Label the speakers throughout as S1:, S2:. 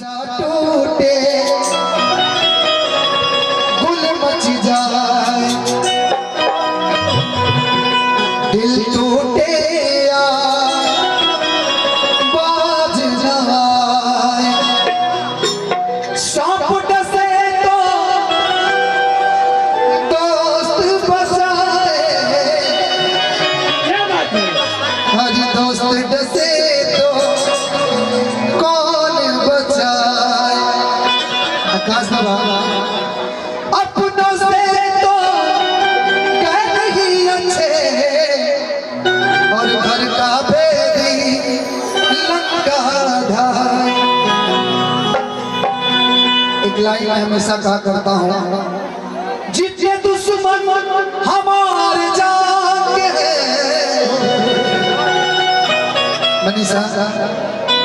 S1: सा टूटे गुल मच जाए, दिल टूटे या बाज न आए, सांप डसे तो दोस्त बचाए, हर दोस्त डसे तो कौन बचाए। आकाश बाबा अपनों से तो कह नहीं अच्छे, और घर का भेदी लंका ढाए। एक लाइन मैं हमेशा कहा करता हूँ, जितने दुश्मन हमारे जान के हैं मनीषा,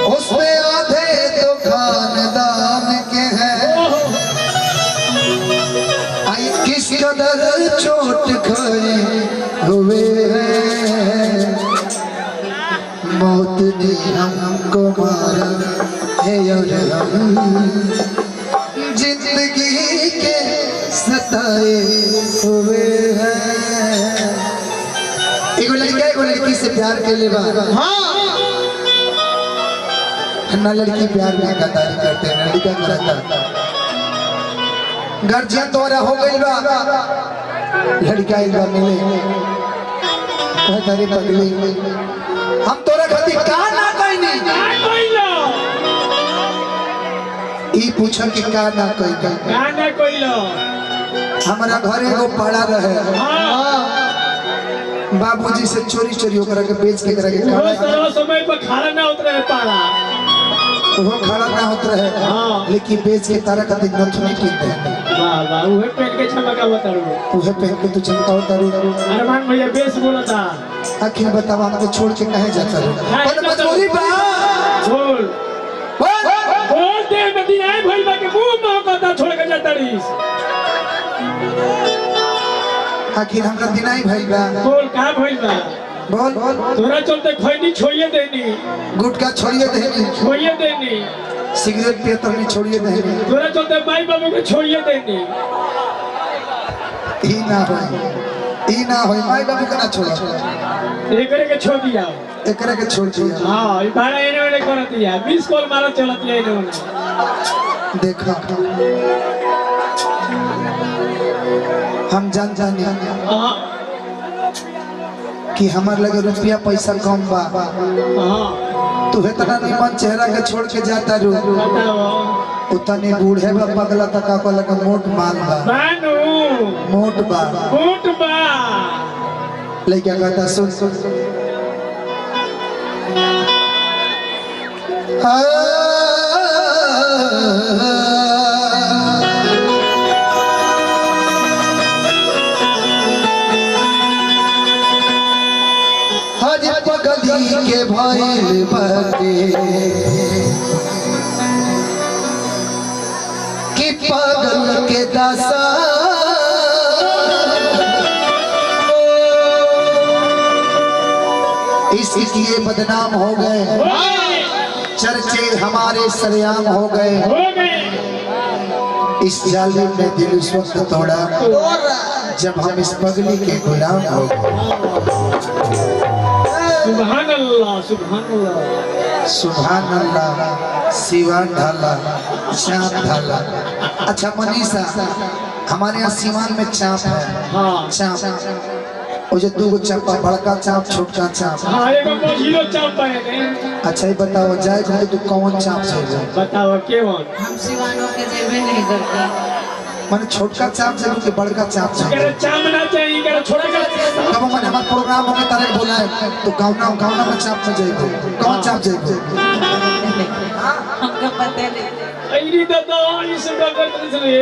S1: उसमें आधे तो खानदान के हैं। आई किस कदर चोट खाए हुए हैं, मौत ने हमको मारा है और हम जिंदगी के सताए हुए हैं। एक लड़की से प्यार के लिए ना लड़की प्यार में गद्दारी करते हैं, लड़का करता गर्जियन तोरा हो गई बा, लड़का इल्वा मिले तारे पगली, हम तोरा खाती का ना कहनी, ई पूछा कि का ना कहिलो। हमारा घरे वो पड़ा रहे, बाबूजी से चोरी चोरी ओकरा के बेच के करा के खाना,
S2: समय पर खाना ना उतरे पाला,
S1: वो खड़ा ना होता है, लेकिन बेच के तारा का दिन नथुनी कीनते हैं।
S2: वाह वाह, उहे पहन के चमका बतारू,
S1: उहे पहन के तू चमका उतारू।
S2: अरमान भैया बेस बोला था,
S1: आखिर बतावा हमको छोड़ के कहे जाता रे, पर मजबूरी बा
S2: बोल बोल दे नदी आए भइल के मुंह महकता छोड़ के जाता रहीस।
S1: आखिर हमरा दिनाई भइल बा,
S2: बोल का भइल बा,
S1: बोल
S2: तोरा चलते खैनी छोड़िए देनी,
S1: गुटखा छोड़िए देनी,
S2: छोड़िए देनी,
S1: सिगरेट पियत नहीं छोड़िए देनी,
S2: तोरा चलते माई बाबू को छोड़िए देनी।
S1: ई ना होई माई बाबू के ना छोड़,
S2: एकरे के छोड़ दिया,
S1: एकरे के छोड़ दिया।
S2: हां ई बारा एने ओने करत दिया, 20 कॉल मारा चलत है एने ओने।
S1: देखा हम जानी
S2: हां
S1: कि हमार लगे रुपया पैसा कम बा, तू इतना निमन चेहरा के छोड़ के जाता रू, उतने बूढ़े बा पगला तका को लगा मोट माल बा, मोट बा लइका कहता सुन पगली के भइल बाटे कि पागल के दशा, इसलिए बदनाम हो गए, चर्चे हमारे सरेआम हो गए। इस जालिम ने दिल उस वक्त तोड़ा जब हम इस पगली के गुलाम हो गए।
S2: सुभान अल्लाह, सुभान अल्लाह,
S1: सुभान अल्लाह। सिवान ढाला, चाँप ढाला। अच्छा मनीषा, हमारे यहाँ सिवान में चाँप है।
S2: हाँ
S1: चाँप वो जो दो चाँप, बड़का चाँप छोटा चाँप।
S2: हाँ एगो मोजिलो चाँप है।
S1: अच्छा ये बताओ जाए घूमे तो कौन चाँप से जाए?
S2: बताओ केवन?
S3: हम सिवानों के जेबे नहीं करते।
S1: मैंने छोटका चाँप से कि बड़का चाँप से?
S2: करे चाँप ना चाहिए, करे छोटा
S1: कब मैंने हमारे प्रोग्राम होने तारे बोला है तो गाँव में चाँप में जाए, कौन चाँप जाए?
S3: हमको पता नहीं।
S2: ऐनी दादा ये सब करते चले।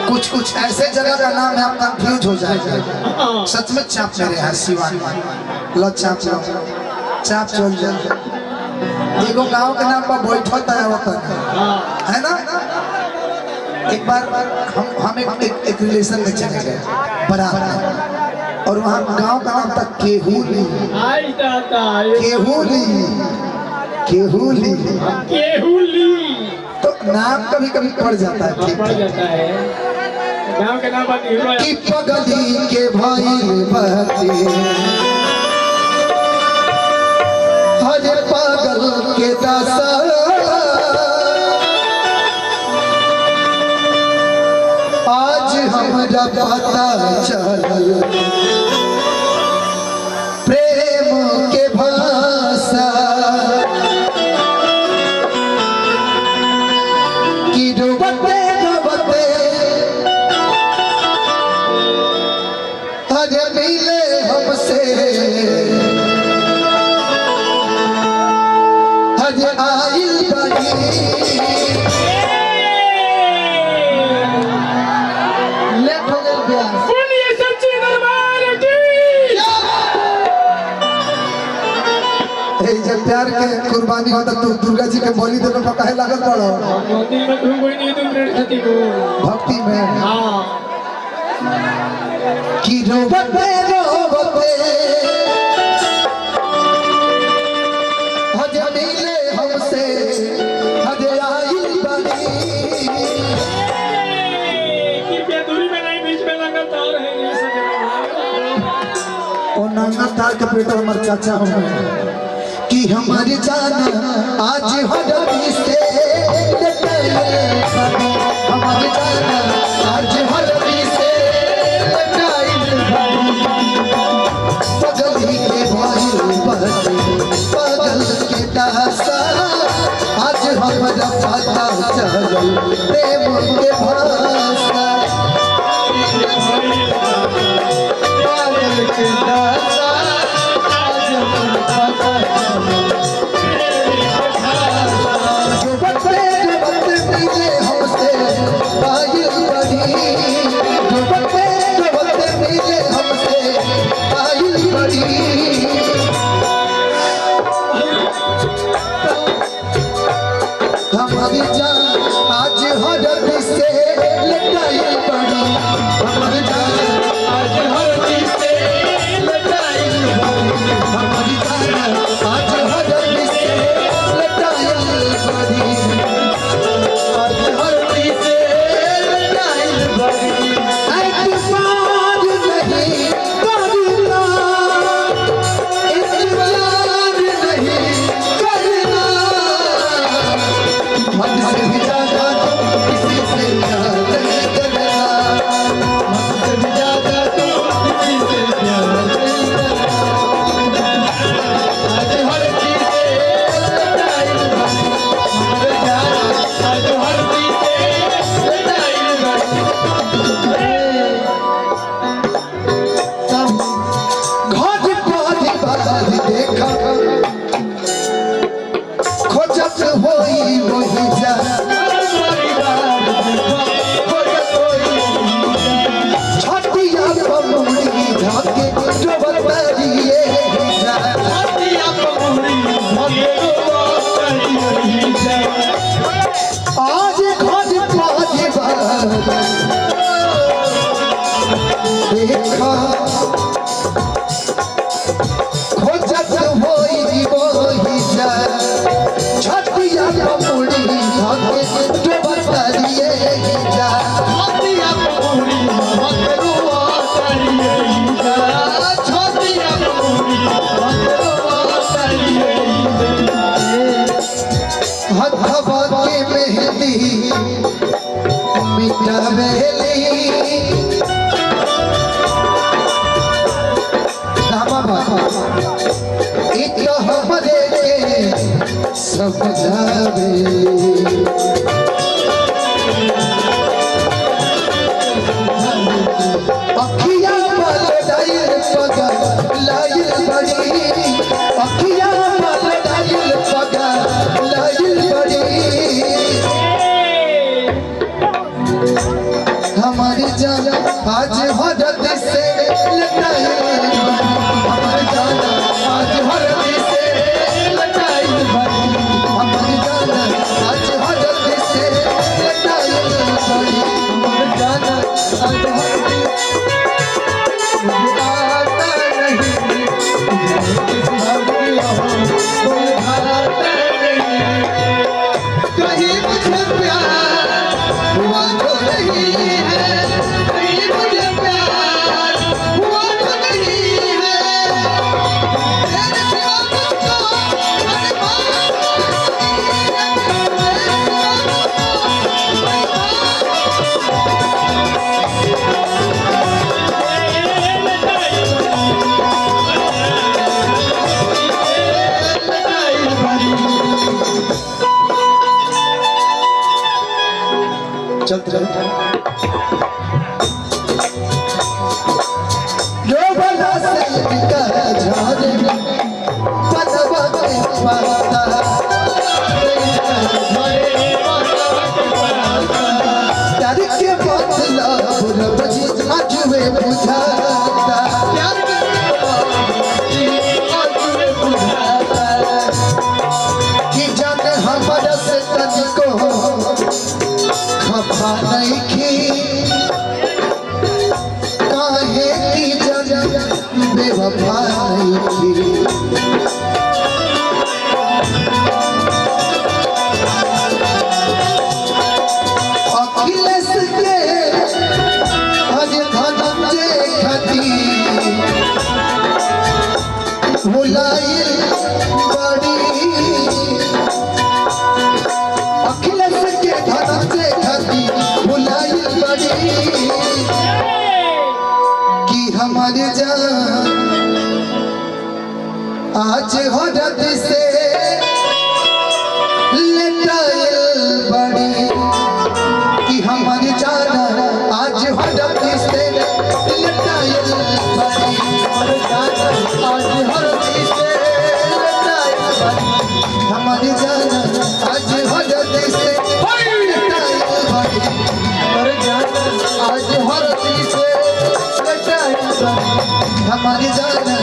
S1: कुछ ऐसे जगह का नाम है आप कंफ्यूज हो जाएगा। सच में चाँप मेरे यहाँ सिवान लो चाँप चल जाए। एगो गाँव के नाम पर बैठता है ना। एक बार हम एक रिलेशन में चले गए बारात, और वहाँ गांव का नाम था केहूली। केहुली
S2: केहुली
S1: तो नाम कभी कभी पड़ जाता है ठीक
S2: पड़ जाता है गांव के नाम बात हीरो
S1: कि पगली के भाई बहती हरे पागल के दासा आज हमरा पता चलल प्रेम के भाषा कि डूबते डूबते हरे मिले हमसे हरे आइल बड़ी लेट हो गए ब्याह
S2: बोलिए सच्ची दरबार की
S1: जब प्यार के कुर्बानी होता तो दुर्गा जी के बलि देवे पर काहे लागत पड़ो
S2: मंदिर में ढूंढ कोई नहीं तुम छती को
S1: भक्ति में
S2: हां
S1: कि रोबते रोबते हजे मिले हमसे हजे आइल बनी
S2: कृपया दूरी में नहीं बीच में लगता और है ये सके
S1: ओ नाना तार के पेट हमर चाचा हो कि हमारी जान आज हरदी से लटाइल बनी हमारी जान आज हरदी से लटाइल बनी पगली के भाई बहती पगल के दासा आज हमरा पता चलल प्रेम के भाषा पगल के दासा आज हमरा पता डूबते डूबते मिले हमसे आइल बड़ी डूबते डूबते मिले हमसे आइल बड़ी हमारी जान आज हरदी से लटाइल बड़ी हमारी जान आज हरदी से लटाइल बड़ी हमारी जान आज हरदी से लटाइल बड़ी आज हरदी से लटाइल बड़ी एतबार नहीं करना इंतजार नहीं करना मन से भी ज्यादा तो किसी से प्यार नहीं करना मन से भी ज्यादा तो किसी से प्यार नहीं करना आज हर चीज से लटाइल बनी हमारे जान आज हर चीज से लटाइल बनी घाट पर बाहर देखा खोजत होई वही जा छतिया पमुड़ी धाके डुबतरिए जा छतिया पमुड़ी धाके डुबतरिए जा आज घाट पर देखा खोजत होई वही जा छतिया पमुड़ी धाके डुबतरिए जा छतिया पमुड़ी धाके डुबतरिए जा छतिया पमुड़ी धाके डुबतरिए जा हथवा के मेहंदी मिटावेली इत हमरे के समझावे अखिया पल डाइल पगा लाइल बड़ी अखिया पल डाइल पगा लाइल बड़ी हमारी जान आज हरद से लटाइल बनी हमारी जान आज हरद से लटाइल बनी हमारी जान आज हरद चलते रहे जो बना से निकल झारे पनवा के पाता प्यार के मतलब रब जी आजुए बुझाता प्यार के आजुए बुझाता कि जाने हमारा से तनिको खफा नहीं की काहे की जन बेवफा नहीं की अखिलेश के आज धनंजय खती बुलाई बड़ी अखिलेश के धनंजय खती बुलाई बड़ी कि हमारे जान आज हरद से लटाइल बड़ी कि हमारी जाना आज हरद से लटाइल बड़ी हमारी जाना आज हरद से लटाइल बड़ी हमारी जाना आज हरद से लटाइल बड़ी हमारी जाना आज हरद से लटाइल बड़ी हमारी जाना